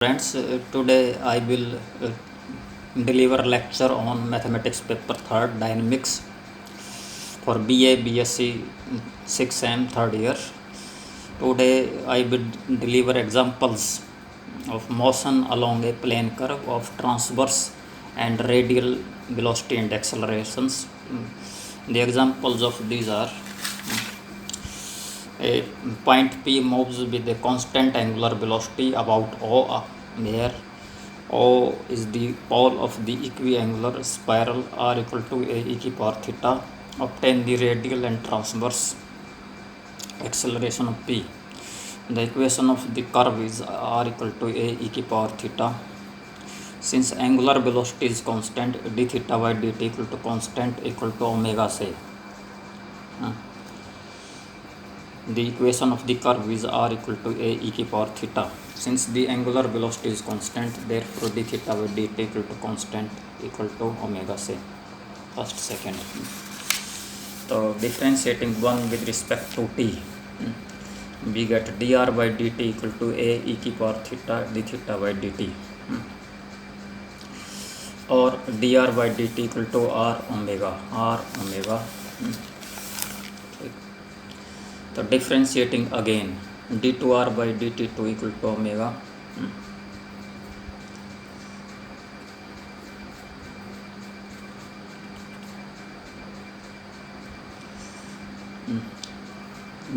Friends, today I will deliver lecture on mathematics paper 3rd dynamics for BA BSc 6M 3rd year. Today I will deliver examples of motion along a plane curve of transverse and radial velocity and accelerations. The examples of these are: a point P moves with a constant angular velocity about O, where O is the pole of the equiangular spiral r equal to a e की power theta. Obtain the radial and transverse acceleration of P. The equation of the curve is r equal to a e की power theta. Since angular velocity is constant, d theta by dt equal to constant equal to omega से. The equation of the curve is r equal to a e की power theta. Since the angular velocity is constant, therefore d theta by dt equal to constant equal to omega से. First, second. So differentiating one with respect to t, we get dr by dt equal to a e की power theta d theta by dt, or dr by dt equal to r omega. So differentiating again, d2r by dt2 equal to omega.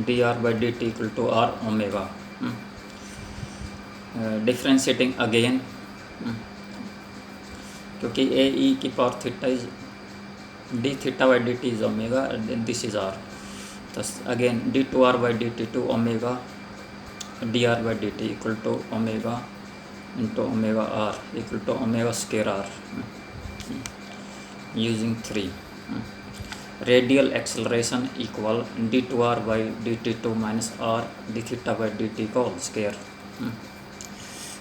dr by dt equal to r omega. Differentiating again, क्योंकि a e की power theta is d theta by dt is omega and this is r. Thus again d2r by dt2 omega dr by dt equal to omega into omega r equal to omega square r. Using 3, radial acceleration equal d2r by dt2 minus r d theta by dt whole square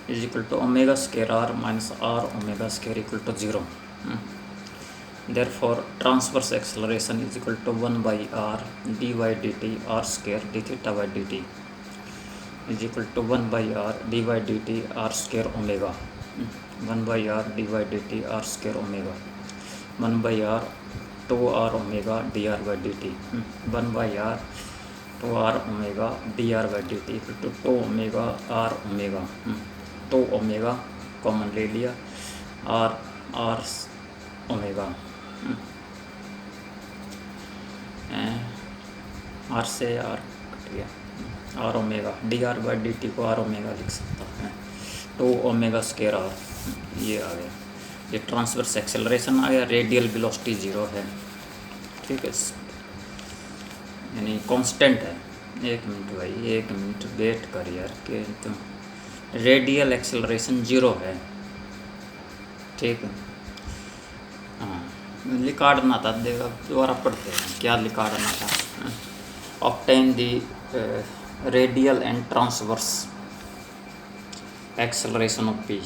is equal to omega square r minus r omega square equal to 0. Therefore transverse acceleration is equal to 1 by r d by dt r square d theta by dt is equal to 1 by r d by dt r square omega. 1 by r d by dt r square omega. 1 by r 2r omega dr by dt. 1 by r 2r omega dr by dt equal to 2 omega r omega. 2 omega common ले लिया, r omega, r से r cut गया, r omega D R by D T को r omega लिख सकता है. 2 omega square r, ये आ गया. ये ट्रांसवर्स एक्सेलरेशन आ गया. रेडियल वेलोसिटी 0 है, ठीक है, यानी कांस्टेंट है. एक मिनट भाई, एक मिनट वेट कर यार, के तुम रेडियल एक्सेलरेशन 0 है, ठीक है. हाँ, लिखाड़ना था, देगा दोबारा पढ़ते हैं क्या लिखाड़ना था. Obtain the radial and transverse acceleration of P.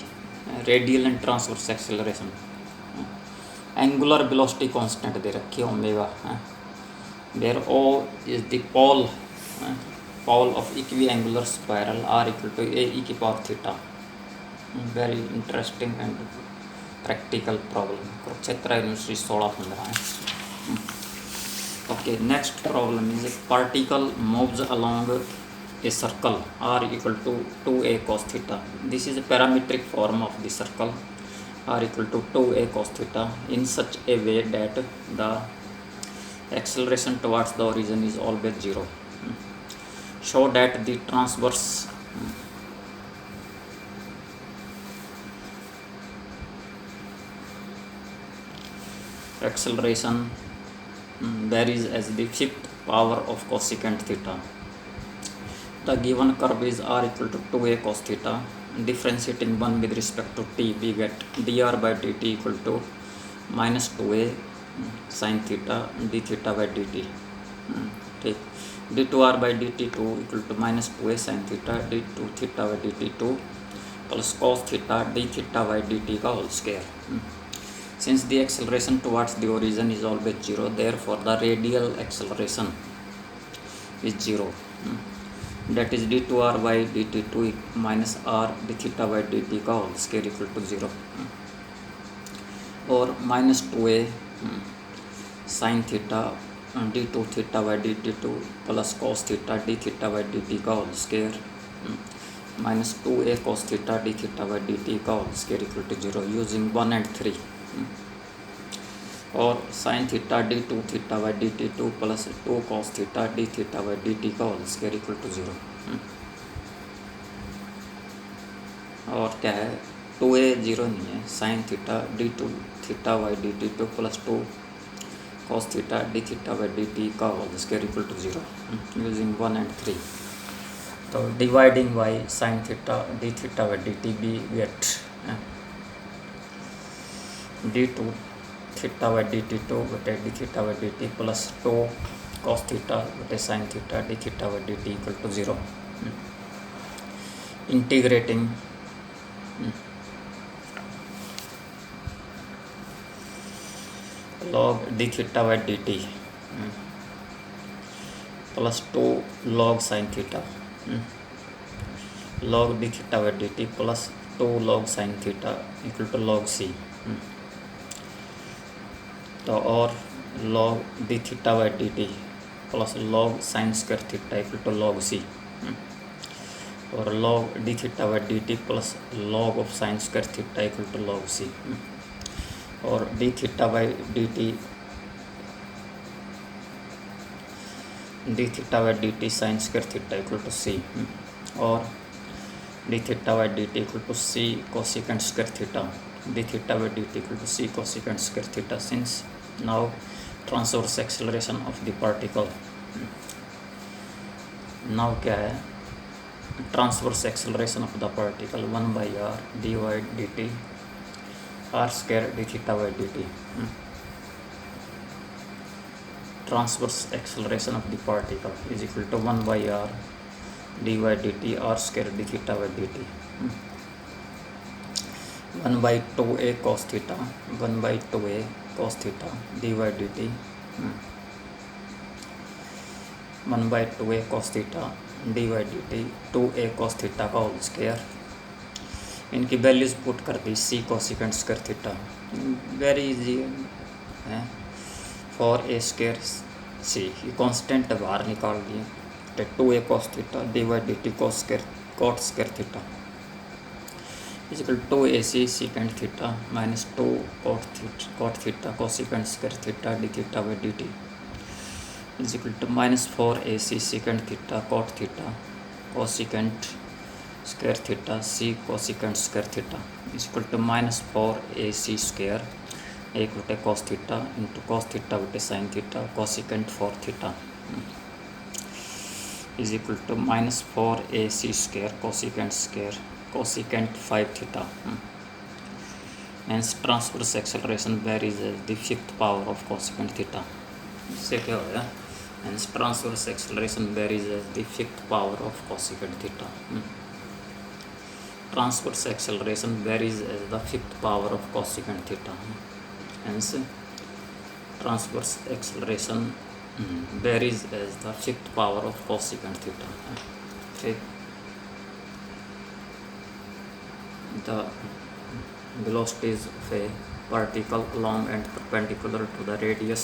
Radial and transverse acceleration, angular velocity constant दे रखी है omega, where O is the pole of equiangular spiral r equal to a e की power theta. Very interesting and practical problem. Kurukshetra university 1615 है. Okay, next problem is a particle moves along a circle r equal to 2a cos theta. This is a parametric form of the circle r equal to 2a cos theta in such a way that the acceleration towards the origin is always 0. Show that the transverse acceleration varies as the fifth power of cosecant theta. The given curve is r equal to 2a cos theta. Differentiating 1 with respect to t, we get dr by dt equal to minus 2a sin theta d theta by dt. ठीक, d2r by dt2 equal to minus 2a sin theta d2 theta by dt2 plus cos theta d theta by dt का whole square. Since the acceleration towards the origin is always 0, therefore the radial acceleration is 0. that is d2r by dt2 minus r d theta by dt का whole square equal to 0, और minus 2a sine theta d2 theta by dt2 plus cos theta d theta by dt का whole square minus 2a cos theta d theta by dt का whole square equal to 0 using 1 and 3, और sine theta d2 theta by dt2 plus 2 cos theta d theta by dt का whole square equal to 0, और क्या है 2a 0 नहीं है, sine theta d2 theta by dt2 plus 2 cos theta d theta by dt का whole square equal to 0 using 1 and 3. तो dividing by sine theta d theta by dt भी get d2 theta by dt2 बटे d theta by dt plus 2 cos theta बटे sine theta d theta by dt equal to 0. Integrating log d theta by dt plus 2 log sine theta log d theta by dt plus 2 log sine theta equal to log c. तो और log d theta by dt plus log sine square theta equal to log c, और log d theta by dt plus log of sine square theta equal to log c, और d theta by dt sine square theta equal to c, और d theta by dt equal to c cosecant square theta d theta by dt equal to c cosecant square theta. Since now transverse acceleration of the particle, now क्या है transverse acceleration of the particle 1 by r dy dt r square d theta by dt. Transverse acceleration of the particle is equal to 1 by r dy dt r square d theta by dt 1 by 2a cos theta 1 by 2a cos theta dy dt 1 by 2a cos theta dy dt 2a cos theta का whole square. इनकी values put कर दी c cosecant square theta, very easy है for a square c, ये constant बाहर निकाल दिए, 2a cos theta dy dt cos square theta is equal to ac second theta minus 2 cot theta cosecant square theta d theta by dt is equal to minus 4ac second theta cot theta cosecant square theta c cosecant square theta is equal to minus 4ac square 1 बटे cos theta into cos theta बटे sine theta cosecant 4 theta is equal to minus 4ac square cosecant 5 theta. Hence transverse acceleration varies as the fifth power of cosecant theta. इससे क्या होगा? Hence transverse acceleration varies as the fifth power of cosecant theta. Transverse acceleration varies as the fifth power of cosecant theta. Hence transverse acceleration varies as the fifth power of cosecant theta. Okay. The velocities of a particle along and perpendicular to the radius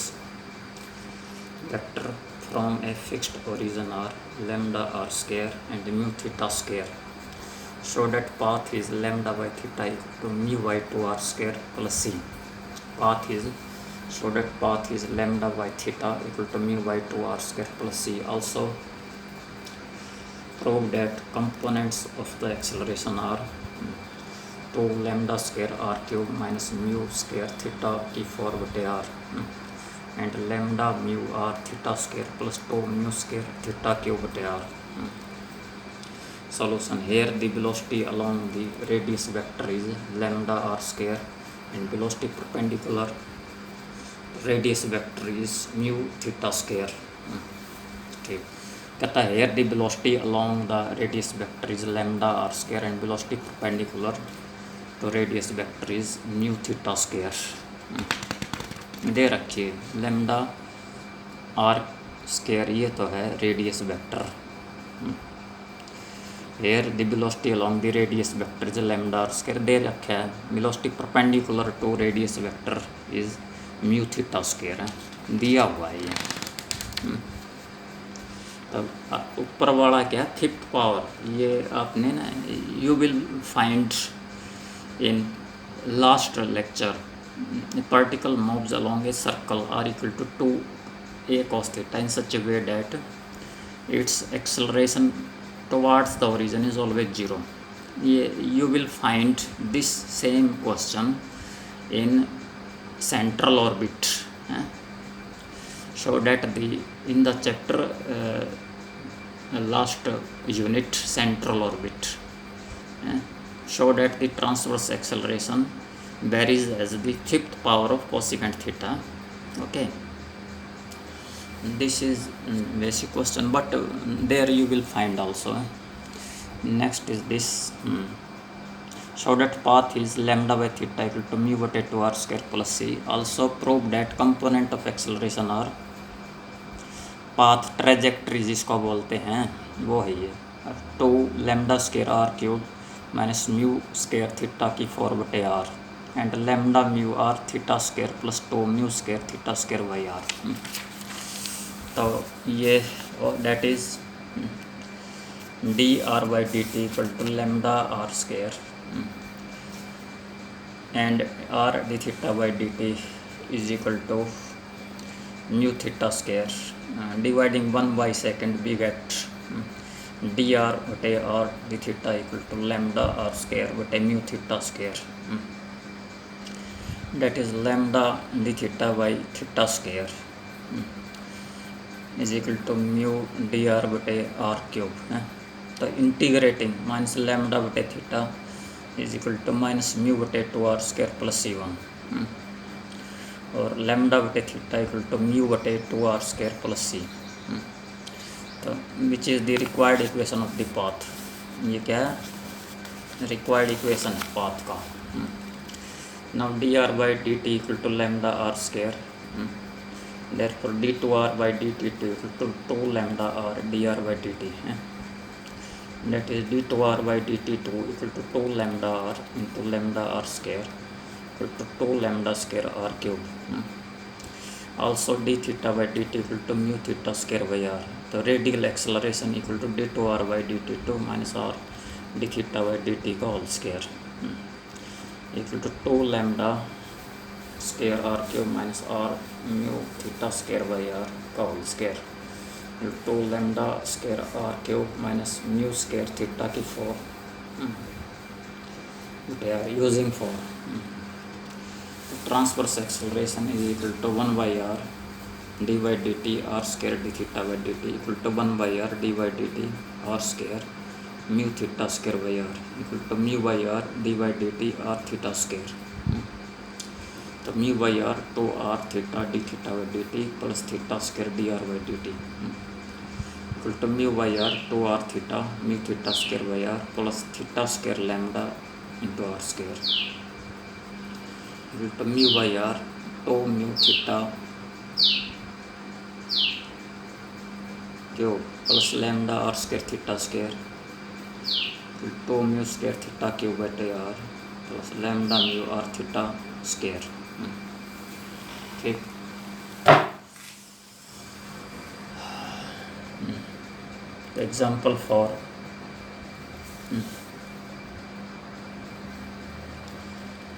vector from a fixed origin are lambda r square and mu theta square, so that path is lambda by theta equal to mu by 2r square plus c. So that path is lambda by theta equal to mu by 2r square plus c. Also prove that components of the acceleration are 2 lambda square r cube minus mu square theta t4 बटे r and lambda mu r theta square plus 2 mu square theta cube बटे r. Solution: here the velocity along the radius vector is lambda r square and velocity perpendicular radius vector is mu theta square. Okay. कहता है here the velocity along the radius vector is lambda r square and velocity perpendicular to radius vector is mu theta square दे रखिए. Lambda R square ये तो है radius vector here the velocity along the radius vector is lambda r square दे रखा है, velocity perpendicular to radius vector is mu theta square है, दिया हुआ है ये। तब ऊपर वाला क्या, फिफ्थ पावर, ये आपने ना you will find in last lecture, particle moves along a circle r equal to 2a cos theta in such a way that its acceleration towards the origin is always 0. You will find this same question in central orbit. So that in the chapter last unit, central orbit, show that the transverse acceleration varies as the fifth power of cosecant theta. Okay, this is basic question, but there you will find also. Next is this, show that path is lambda by theta equal to mu by 2r square plus c. Also prove that component of acceleration are path trajectory जिसको बोलते हैं वो है ये 2 lambda square r cube minus mu square theta की 4 बटे r and lambda mu r theta square plus 2 mu square theta square by r. तो ये that is dr by dt equal to lambda r square and r d theta by dt is equal to mu theta square. Dividing 1 by second we get dr बटे r d theta equal to lambda r square बटे mu theta square, that is lambda d theta by theta square is equal to mu dr बटे r cube. तो integrating minus lambda बटे theta is equal to minus mu बटे 2r square plus c1 और lambda बटे theta equal to mu बटे 2r square plus c. तो which is the required equation of the path, ये क्या है, रिक्वायर्ड इक्वेशन है पाथ का. Now dr by D T equal to lambda r square, therefore d2r by dt equal to 2 lambda r dr by dt. That is d2r by dt2 equal to 2 lambda r into lambda r square equal to 2 lambda square r cube. Also d theta by dt equal to mu theta square by r. तो radial acceleration equal to d2r by dt2 minus r d theta by dt का whole square equal to 2 lambda square r cube minus r mu theta square by r का whole square 2 lambda square r cube minus mu square theta की 4 they are using for transverse acceleration is equal to 1 by r d by dt r square d theta by dt equal to 1 by r d by dt r square mu theta square by r equal to mu by r d by dt r theta square. तो mu by r 2r theta d theta by dt plus theta square dr by dt equal to mu by r 2r theta mu theta square by r plus theta square lambda into r square equal to mu by r 2 mu theta cube plus lambda r square theta square equal to 2 mu square theta cube by r plus lambda mu r theta square. ठीक, example for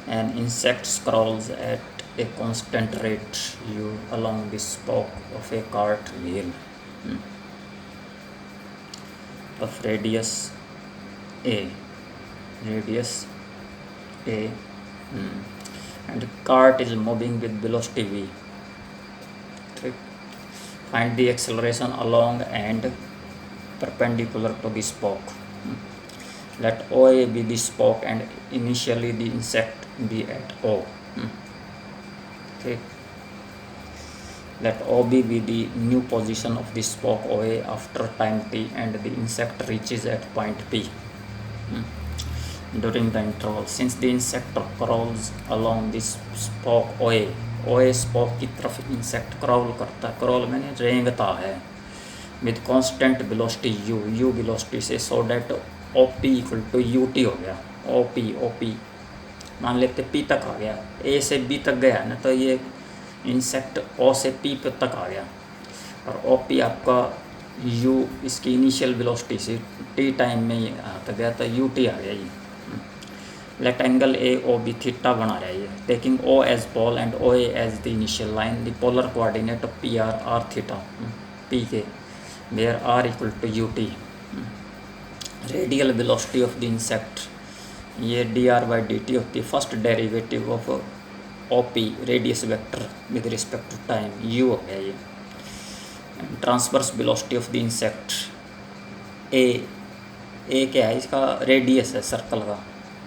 an insect crawls at a constant rate u along the spoke of a cart wheel of radius a and the cart is moving with velocity v. Find the acceleration along and perpendicular to the spoke. Let OA be the spoke and initially the insect be at O. Okay. Let OB be the new position of the spoke OA after time t and the insect reaches at point P during the interval. Since the insect crawls along this spoke OA spoke की तरफ insect crawl करता है, crawl मैंने रेंगता है with constant velocity u velocity से, so that O P equal to U T हो गया। O P मान लेते पी तक आ गया, ए से बी तक गया ना, तो ये इंसेक्ट ओ से पी तक आ गया, और ओ पी आपका यू इसकी इनिशियल वेलोसिटी से टी टाइम में तक गया, तो यू टी आ गया ये। Let angle A O B theta बना रहा है ये, taking O as pole and O A as the initial line, the polar coordinate of P R theta P के, where R equal to U T. Radial velocity of the insect, ये D R by D T होती है first derivative of O P radius vector with respect to time, U हो गया ये। Transverse velocity of the insect, ए क्या है, इसका रेडियस है सर्कल का,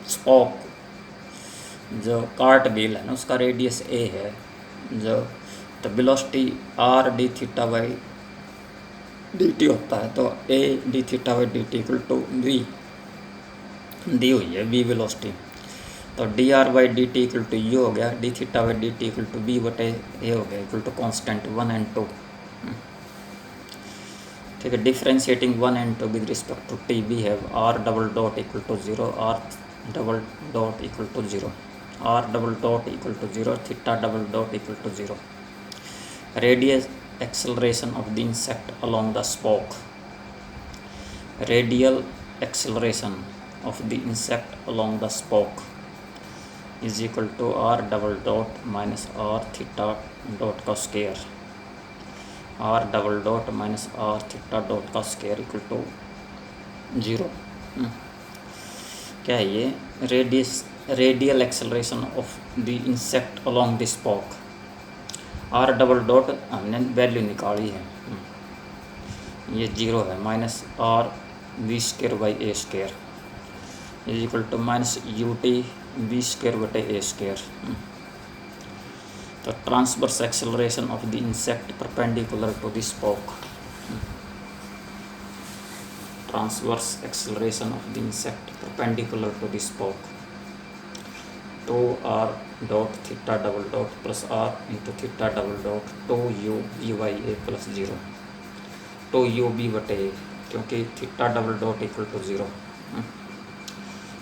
स्पोक जो कार्ट व्हील है ना उसका रेडियस ए है, जो तो velocity R D theta by D T होता है, तो A D theta by D T equal to V दी हुई है वी वेलोसिटी, तो D R by D T equal to U हो गया, D theta by D T equal to B बटे ए हो गया इक्वल टू कॉन्स्टेंट 1 and 2। ठीक है, differentiating 1 and 2 with respect to T we have R double dot equal to 0, R double dot equal to 0, R double dot equal to 0, theta double dot equal to 0। Radius acceleration of the insect along the spoke, radial acceleration of the insect along the spoke is equal to r double dot minus r theta dot का square, r double dot minus r theta dot का square equal to 0। क्या है ये, radial acceleration of the insect along the spoke, R double dot हमने value निकाली है, ये 0 है, minus R V square by A square is equal to minus U T V square बटे ए स्क्र। तो transverse acceleration of the insect perpendicular to the spoke, transverse acceleration of the insect perpendicular to the spoke, 2r dot theta double dot plus r into theta double dot 2u B Y A plus 0, 2u B बटे A, क्योंकि theta double dot equal to 0।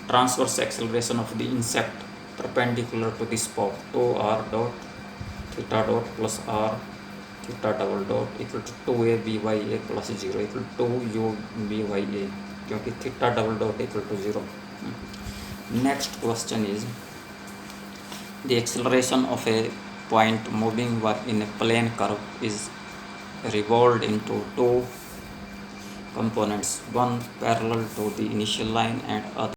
Transverse acceleration of the insect perpendicular to the spoke, 2r dot theta dot plus r theta double dot equal to 2a B Y A plus 0 equal to 2u B Y A, क्योंकि theta double dot equal to 0। Next question is the acceleration of a point moving in a plane curve is revolved into two components, one parallel to the initial line and other